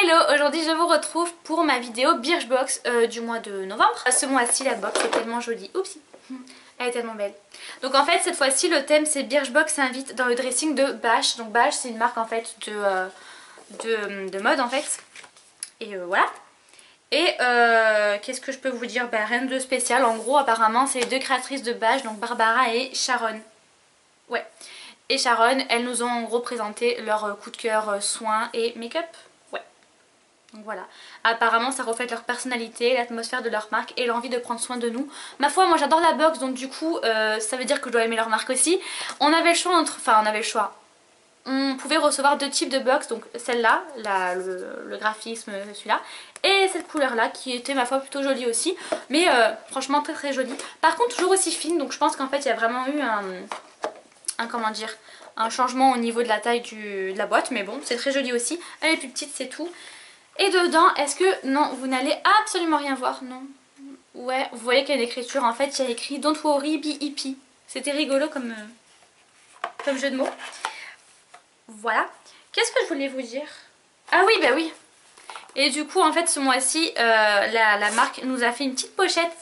Hello, aujourd'hui je vous retrouve pour ma vidéo Birchbox du mois de novembre. Ce mois-ci la box est tellement jolie, oupsie, elle est tellement belle. Donc en fait cette fois-ci le thème c'est Birchbox s'invite dans le dressing de Bash. Donc Bash c'est une marque en fait de mode en fait. Et voilà. Et qu'est-ce que je peux vous dire? Ben, rien de spécial, en gros apparemment c'est les deux créatrices de Bash, donc Barbara et Sharon. Ouais. Et Sharon, elles nous ont en gros présenté leur coup de cœur soins et make-up. Ouais. Donc voilà. Apparemment ça reflète leur personnalité, l'atmosphère de leur marque et l'envie de prendre soin de nous. Ma foi, moi j'adore la box, donc du coup ça veut dire que je dois aimer leur marque aussi. On avait le choix entre... Enfin on avait le choix. On pouvait recevoir deux types de box, donc celle-là, le graphisme, celui-là, et cette couleur-là qui était ma foi plutôt jolie aussi, mais franchement très très jolie. Par contre toujours aussi fine, donc je pense qu'en fait il y a vraiment eu comment dire, un changement au niveau de la taille de la boîte, mais bon c'est très joli aussi. Elle est plus petite, c'est tout. Et dedans, est-ce que... Non, vous n'allez absolument rien voir, non. Ouais, vous voyez qu'il y a une écriture, en fait il y a écrit Don't worry, be hippie. C'était rigolo comme jeu de mots. Voilà. Qu'est-ce que je voulais vous dire? Ah oui, bah oui. Et du coup en fait ce mois-ci la marque nous a fait une petite pochette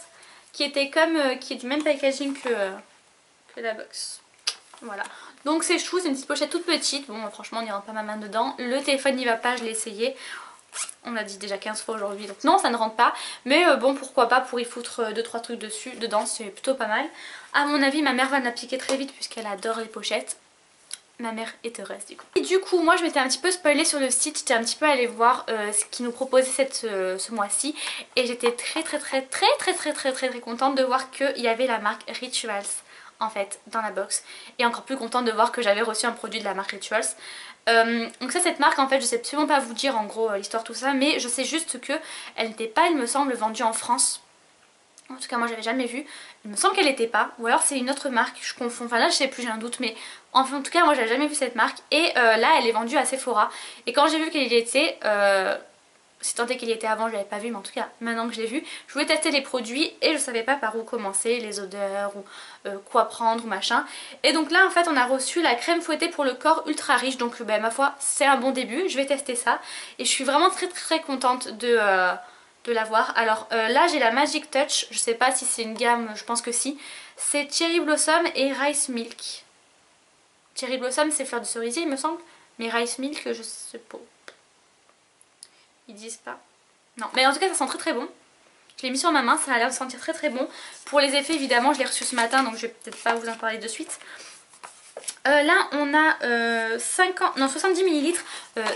qui était comme qui est du même packaging que la box. Voilà. Donc c'est chou, c'est une petite pochette toute petite. Bon franchement on n'y rentre pas ma main dedans. Le téléphone n'y va pas, je l'ai essayé. On l'a dit déjà 15 fois aujourd'hui, donc non ça ne rentre pas. Mais bon pourquoi pas pour y foutre 2-3 trucs dedans, c'est plutôt pas mal. À mon avis ma mère va me l'appliquer très vite puisqu'elle adore les pochettes. Ma mère est heureuse du coup. Et du coup moi je m'étais un petit peu spoilée sur le site, j'étais un petit peu allée voir ce qu'ils nous proposait ce mois-ci. Et j'étais très contente de voir qu'il y avait la marque Rituals en fait dans la box. Et encore plus contente de voir que j'avais reçu un produit de la marque Rituals. Donc ça cette marque en fait je sais absolument pas vous dire en gros l'histoire tout ça. Mais je sais juste que elle n'était pas il me semble vendue en France. En tout cas moi j'avais jamais vu, il me semble qu'elle n'était pas, ou alors c'est une autre marque, je confonds, enfin là je sais plus, j'ai un doute, mais enfin, en tout cas moi j'avais jamais vu cette marque. Et là elle est vendue à Sephora, et quand j'ai vu qu'elle y était, si tant est qu'il y était avant je l'avais pas vu, mais en tout cas maintenant que je l'ai vu, je voulais tester les produits et je savais pas par où commencer, les odeurs ou quoi prendre ou machin. Et donc là en fait on a reçu la crème fouettée pour le corps ultra riche, donc bah, ma foi c'est un bon début, je vais tester ça. Et je suis vraiment très contente de l'avoir. Alors là j'ai la Magic Touch, je sais pas si c'est une gamme, je pense que si. C'est Cherry Blossom et Rice Milk. Cherry Blossom c'est fleur de cerisier il me semble, mais Rice Milk je sais pas. Ils disent pas. Non mais en tout cas ça sent très bon. Je l'ai mis sur ma main, ça a l'air de sentir très bon. Pour les effets évidemment je l'ai reçu ce matin donc je vais peut-être pas vous en parler de suite. Là on a 70 ml,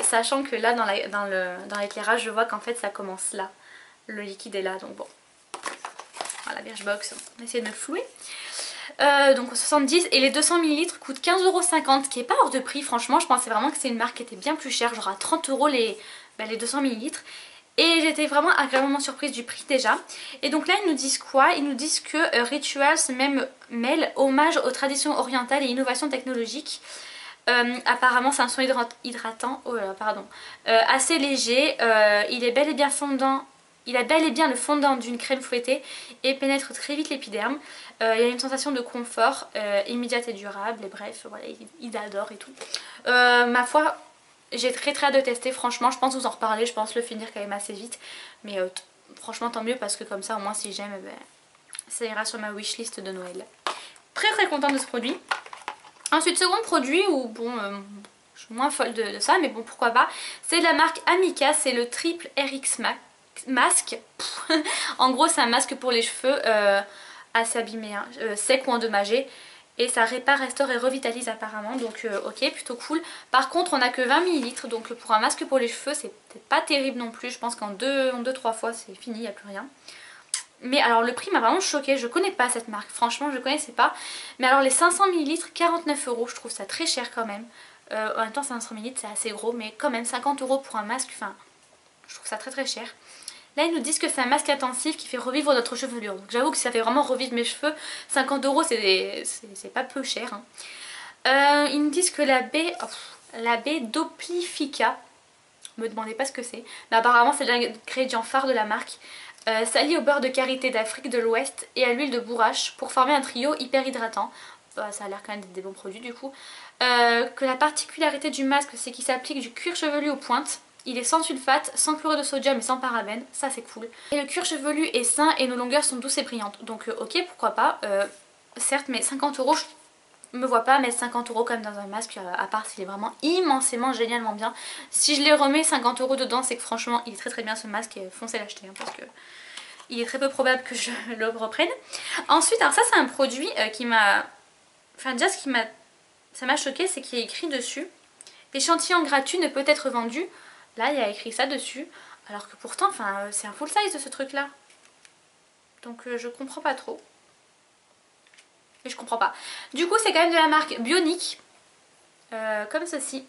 sachant que là dans l'éclairage je vois qu'en fait ça commence là. Le liquide est là donc bon. Voilà Birchbox, on va essayer de me flouer. Donc 70 et les 200 ml coûtent 15,50 €, qui est pas hors de prix. Franchement je pensais vraiment que c'est une marque qui était bien plus chère, genre à 30 € les 200 ml. Et j'étais vraiment agréablement surprise du prix déjà. Et donc là ils nous disent quoi? Ils nous disent que Rituals mêle hommage aux traditions orientales et innovations technologiques. Apparemment c'est un soin hydratant, oh là là, pardon, assez léger, il est bel et bien fondant. Il a bel et bien le fondant d'une crème fouettée et pénètre très vite l'épiderme. Il y a une sensation de confort immédiate et durable. Et bref, voilà, il adore et tout. Ma foi, j'ai très hâte de tester. Franchement, je pense vous en reparler. Je pense le finir quand même assez vite. Mais franchement, tant mieux parce que comme ça, au moins, si j'aime, ça ira sur ma wishlist de Noël. Très contente de ce produit. Ensuite, second produit où, bon... je suis moins folle de ça, mais bon, pourquoi pas. C'est de la marque Amika. C'est le Triple RX Masque. En gros c'est un masque pour les cheveux assez abîmés, hein, secs ou endommagés, et ça répare, restaure et revitalise apparemment, donc ok, plutôt cool. Par contre on a que 20 ml, donc pour un masque pour les cheveux c'est peut-être pas terrible non plus. Je pense qu'en 2-3 fois c'est fini, il n'y a plus rien. Mais alors le prix m'a vraiment choquée, je connais pas cette marque, franchement je connaissais pas. Mais alors les 500 ml 49 €, je trouve ça très cher quand même. En même temps 500 ml c'est assez gros, mais quand même 50 € pour un masque, enfin je trouve ça très cher. Là ils nous disent que c'est un masque intensif qui fait revivre notre chevelure. Donc j'avoue que ça fait vraiment revivre mes cheveux. 50 € c'est pas peu cher, hein. Ils nous disent que la baie Doplifica, me demandez pas ce que c'est, mais apparemment c'est l'ingrédient phare de la marque. S'allie au beurre de karité d'Afrique de l'Ouest et à l'huile de bourrache pour former un trio hyper hydratant. Ça a l'air quand même d'être des bons produits du coup. Que la particularité du masque c'est qu'il s'applique du cuir chevelu aux pointes. Il est sans sulfate, sans chlorure de sodium et sans parabènes, ça c'est cool. Et le cuir chevelu est sain et nos longueurs sont douces et brillantes. Donc ok, pourquoi pas. Certes, mais 50 €, je me vois pas mettre 50 € comme dans un masque, à part s'il est vraiment immensément génialement bien. Si je les remets 50 € dedans, c'est que franchement il est très très bien ce masque et foncez l'acheter hein, parce que il est très peu probable que je le reprenne. Ensuite, alors ça c'est un produit qui m'a... Enfin déjà ça m'a choqué, c'est qu'il y a écrit dessus: l'échantillon gratuit ne peut être vendu. Là il y a écrit ça dessus, alors que pourtant c'est un full size de ce truc là. Donc je comprends pas trop. Et je comprends pas. Du coup c'est quand même de la marque Bionic, comme ceci.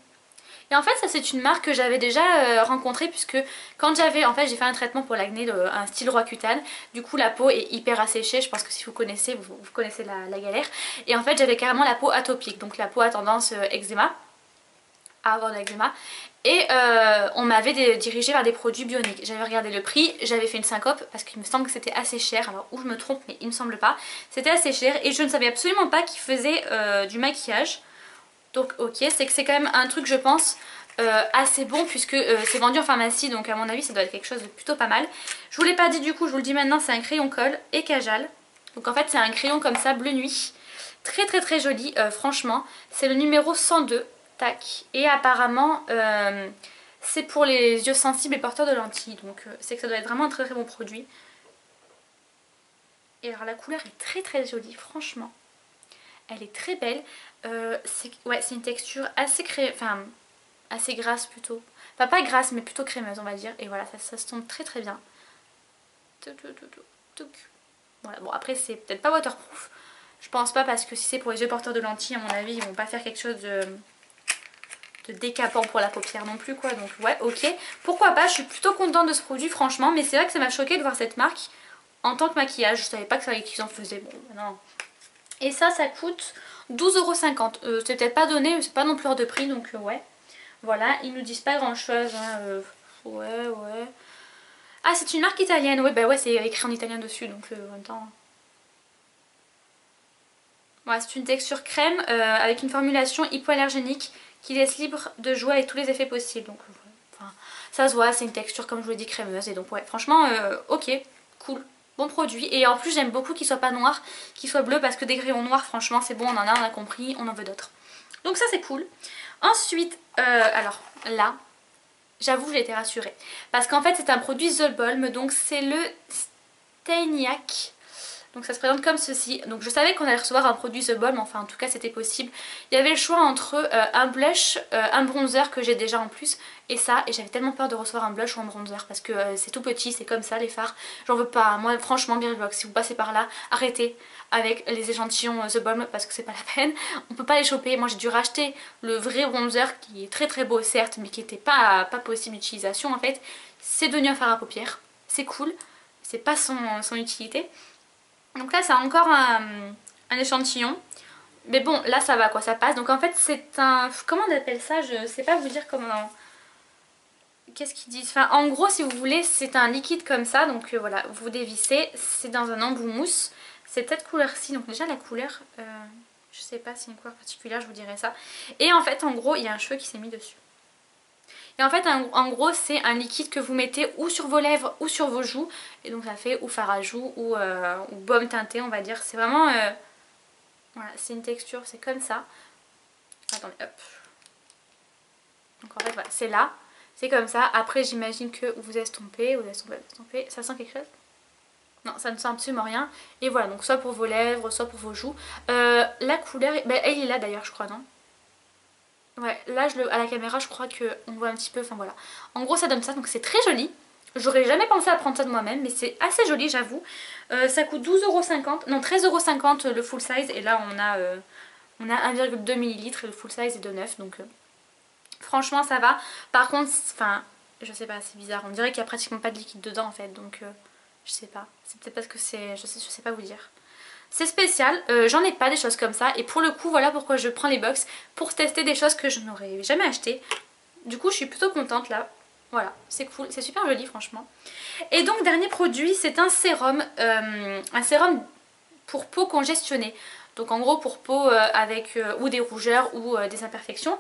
Et en fait ça c'est une marque que j'avais déjà rencontrée, puisque quand j'avais, en fait j'ai fait un traitement pour l'acné, un style Roaccutane. Du coup la peau est hyper asséchée, je pense que si vous connaissez, vous connaissez la galère. Et en fait j'avais carrément la peau atopique, donc la peau à tendance eczéma, à avoir de l'eczéma. Et on m'avait dirigé vers des produits Bionic. J'avais regardé le prix, j'avais fait une syncope parce qu'il me semble que c'était assez cher. Alors ou je me trompe, mais il me semble pas. C'était assez cher et je ne savais absolument pas qu'ils faisaient du maquillage. Donc ok, c'est que c'est quand même un truc je pense assez bon, puisque c'est vendu en pharmacie. Donc à mon avis ça doit être quelque chose de plutôt pas mal. Je vous l'ai pas dit du coup, je vous le dis maintenant, c'est un crayon colle et Kajal. Donc en fait c'est un crayon comme ça bleu nuit. Très très très joli franchement. C'est le numéro 102. Tac. Et apparemment c'est pour les yeux sensibles et porteurs de lentilles. Donc c'est que ça doit être vraiment un très très bon produit. Et alors la couleur est très très jolie franchement. Elle est très belle. C'est une texture assez assez grasse plutôt. Enfin pas grasse mais plutôt crémeuse on va dire. Et voilà, ça se tombe très très bien. Voilà, bon après c'est peut-être pas waterproof. Je pense pas, parce que si c'est pour les yeux porteurs de lentilles, à mon avis ils vont pas faire quelque chose de décapant pour la paupière non plus quoi. Donc ouais ok, pourquoi pas, je suis plutôt contente de ce produit franchement. Mais c'est vrai que ça m'a choqué de voir cette marque en tant que maquillage. Je savais pas qu'ils en faisaient. Bon non. Et ça coûte 12,50 €. C'est peut-être pas donné, mais c'est pas non plus hors de prix, donc ouais. Voilà, ils nous disent pas grand chose hein, ouais. Ah c'est une marque italienne, ouais bah ouais c'est écrit en italien dessus, donc en même temps. Voilà, c'est une texture crème avec une formulation hypoallergénique qui laisse libre de jouer avec tous les effets possibles. Donc ça se voit, c'est une texture comme je vous l'ai dit crémeuse. Et donc ouais franchement ok, cool, bon produit. Et en plus j'aime beaucoup qu'il soit pas noir, qu'il soit bleu, parce que des crayons noirs franchement c'est bon, on a compris, on en veut d'autres. Donc ça c'est cool. Ensuite alors là j'avoue j'ai été rassurée, parce qu'en fait c'est un produit The Balm, donc c'est le Staniac. Donc ça se présente comme ceci. Donc je savais qu'on allait recevoir un produit The Balm, enfin en tout cas c'était possible. Il y avait le choix entre un blush, un bronzer que j'ai déjà en plus, et ça. Et j'avais tellement peur de recevoir un blush ou un bronzer, parce que c'est tout petit, c'est comme ça les fards. J'en veux pas. Moi franchement Birchbox, si vous passez par là, arrêtez avec les échantillons The Balm, parce que c'est pas la peine. On peut pas les choper. Moi j'ai dû racheter le vrai bronzer qui est très très beau certes, mais qui était pas possible d'utilisation en fait. C'est devenu un fard à paupières. C'est cool, c'est pas son utilité. Donc là c'est encore un échantillon. Mais bon là ça va quoi, ça passe. Donc en fait c'est un... Comment on appelle ça? Je sais pas vous dire comment... Qu'est-ce qu'ils disent? Enfin en gros si vous voulez c'est un liquide comme ça. Donc voilà, vous dévissez. C'est dans un embout mousse. C'est cette couleur-ci. Donc déjà la couleur... je sais pas si c'est une couleur particulière, je vous dirai ça. Et en fait en gros il y a un cheveu qui s'est mis dessus. Et en fait en gros c'est un liquide que vous mettez ou sur vos lèvres ou sur vos joues. Et donc ça fait ou fard à joues ou baume teinté on va dire. C'est vraiment... voilà, c'est une texture, c'est comme ça. Attendez, hop. Donc en fait voilà, c'est là. C'est comme ça. Après j'imagine que vous estompez, ça sent quelque chose? Non, ça ne sent absolument rien. Et voilà, donc soit pour vos lèvres, soit pour vos joues. La couleur, elle est là d'ailleurs je crois, non? Ouais, là à la caméra je crois qu'on voit un petit peu, enfin voilà. En gros ça donne ça, donc c'est très joli. J'aurais jamais pensé à prendre ça de moi-même, mais c'est assez joli j'avoue. Ça coûte 12,50 €, non 13,50 € le full size. Et là on a 1,2 ml et le full size est de 9, donc franchement ça va. Par contre, enfin je sais pas, c'est bizarre, on dirait qu'il y a pratiquement pas de liquide dedans en fait. Donc je sais pas, c'est peut-être parce que c'est, je sais pas vous dire. C'est spécial, j'en ai pas des choses comme ça. Et pour le coup voilà pourquoi je prends les box, pour tester des choses que je n'aurais jamais achetées. Du coup je suis plutôt contente là. Voilà, c'est cool, c'est super joli franchement. Et donc dernier produit, c'est un sérum pour peau congestionnée. Donc en gros pour peau avec ou des rougeurs ou des imperfections.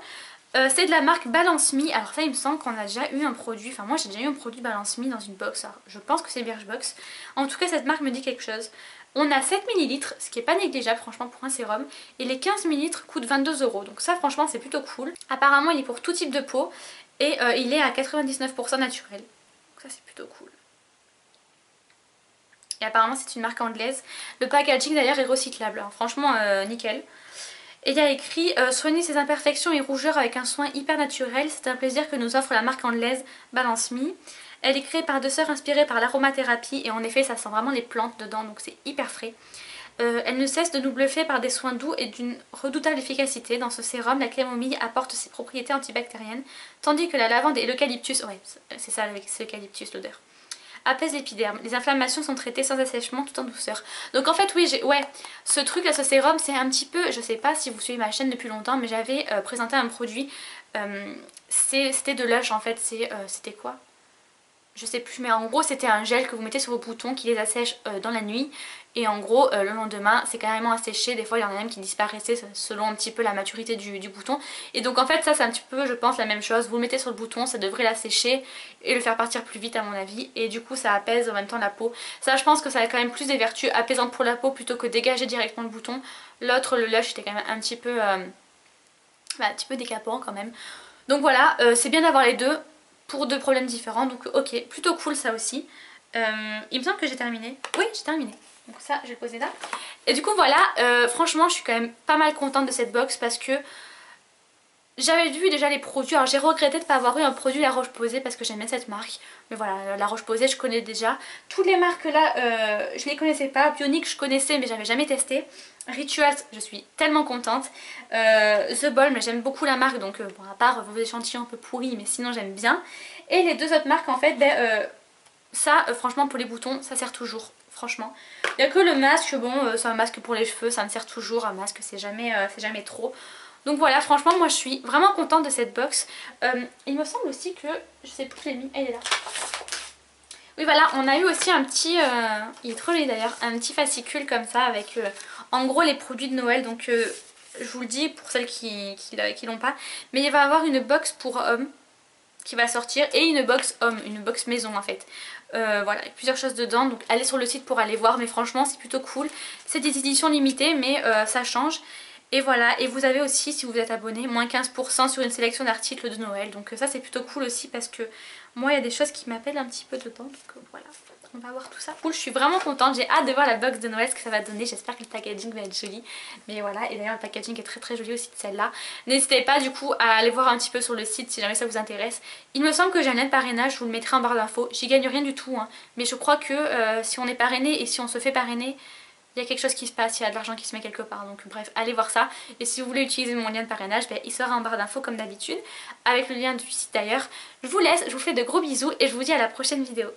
C'est de la marque Balance Me. Alors ça il me semble qu'on a déjà eu un produit, enfin moi j'ai déjà eu un produit Balance Me dans une box. Alors, je pense que c'est Birchbox. En tout cas cette marque me dit quelque chose. On a 7 ml, ce qui est pas négligeable franchement pour un sérum. Et les 15 ml coûtent 22 €. Donc ça franchement c'est plutôt cool. Apparemment il est pour tout type de peau. Et il est à 99% naturel. Donc ça c'est plutôt cool. Et apparemment c'est une marque anglaise. Le packaging d'ailleurs est recyclable. Alors, franchement nickel. Et il y a écrit soigner ses imperfections et rougeurs avec un soin hyper naturel. C'est un plaisir que nous offre la marque anglaise Balance Me. Elle est créée par 2 sœurs inspirées par l'aromathérapie. Et en effet ça sent vraiment les plantes dedans. Donc c'est hyper frais. Elle ne cesse de nous bluffer par des soins doux et d'une redoutable efficacité. Dans ce sérum, la camomille apporte ses propriétés antibactériennes, tandis que la lavande et l'eucalyptus, ouais c'est ça l'eucalyptus l'odeur, apaise l'épiderme. Les inflammations sont traitées sans assèchement tout en douceur. Donc en fait oui, ce truc là, ce sérum c'est un petit peu, je sais pas si vous suivez ma chaîne depuis longtemps, mais j'avais présenté un produit, c'était de Lush en fait, c'était quoi ? Je sais plus, mais en gros c'était un gel que vous mettez sur vos boutons qui les assèche dans la nuit. Et en gros le lendemain c'est carrément asséché. Des fois il y en a même qui disparaissaient selon un petit peu la maturité du bouton. Et donc en fait ça c'est un petit peu je pense la même chose. Vous le mettez sur le bouton, ça devrait l'assécher et le faire partir plus vite à mon avis. Et du coup ça apaise en même temps la peau. Ça je pense que ça a quand même plus des vertus apaisantes pour la peau plutôt que dégager directement le bouton. L'autre, le Lush, était quand même un petit peu décapant quand même. Donc voilà, c'est bien d'avoir les deux pour 2 problèmes différents. Donc ok, plutôt cool ça aussi. Il me semble que j'ai terminé. Oui, j'ai terminé. Donc ça, je vais le poser là. Et du coup voilà, franchement je suis quand même pas mal contente de cette box parce que j'avais vu déjà les produits. Alors j'ai regretté de ne pas avoir eu un produit La Roche-Posay parce que j'aimais cette marque. Mais voilà, La Roche-Posay je connais déjà. Toutes les marques là, je les connaissais pas. Bionic je connaissais mais j'avais jamais testé. Rituals, je suis tellement contente. The Balm, j'aime beaucoup la marque. Donc bon, à part vos échantillons un peu pourris, mais sinon j'aime bien. Et les 2 autres marques en fait, ça franchement pour les boutons ça sert toujours. Franchement, il n'y a que le masque, bon c'est un masque pour les cheveux, ça me sert toujours. Un masque c'est jamais trop. Donc voilà, franchement moi je suis vraiment contente de cette box. Il me semble aussi que, je sais plus où je l'ai mis, elle est là. Oui voilà, on a eu aussi un petit, il est trop joli d'ailleurs, un petit fascicule comme ça avec en gros les produits de Noël. Donc je vous le dis pour celles qui l'ont pas, mais il va y avoir une box pour hommes qui va sortir et une box homme, une box maison en fait. Voilà, il y a plusieurs choses dedans, donc allez sur le site pour aller voir, mais franchement c'est plutôt cool. C'est des éditions limitées mais ça change. Et voilà, et vous avez aussi, si vous êtes abonné, moins 15% sur une sélection d'articles de Noël. Donc ça c'est plutôt cool aussi parce que moi il y a des choses qui m'appellent un petit peu dedans. Donc voilà, on va voir tout ça. Cool, je suis vraiment contente, j'ai hâte de voir la box de Noël, ce que ça va donner. J'espère que le packaging va être joli. Mais voilà, et d'ailleurs le packaging est très très joli aussi de celle-là. N'hésitez pas du coup à aller voir un petit peu sur le site si jamais ça vous intéresse. Il me semble que j'ai un lien de parrainage, je vous le mettrai en barre d'infos. J'y gagne rien du tout, hein. Mais je crois que si on est parrainé et si on se fait parrainer, il y a quelque chose qui se passe, il y a de l'argent qui se met quelque part. Donc bref, allez voir ça. Et si vous voulez utiliser mon lien de parrainage, il sera en barre d'infos comme d'habitude, avec le lien du site d'ailleurs. Je vous laisse, je vous fais de gros bisous et je vous dis à la prochaine vidéo.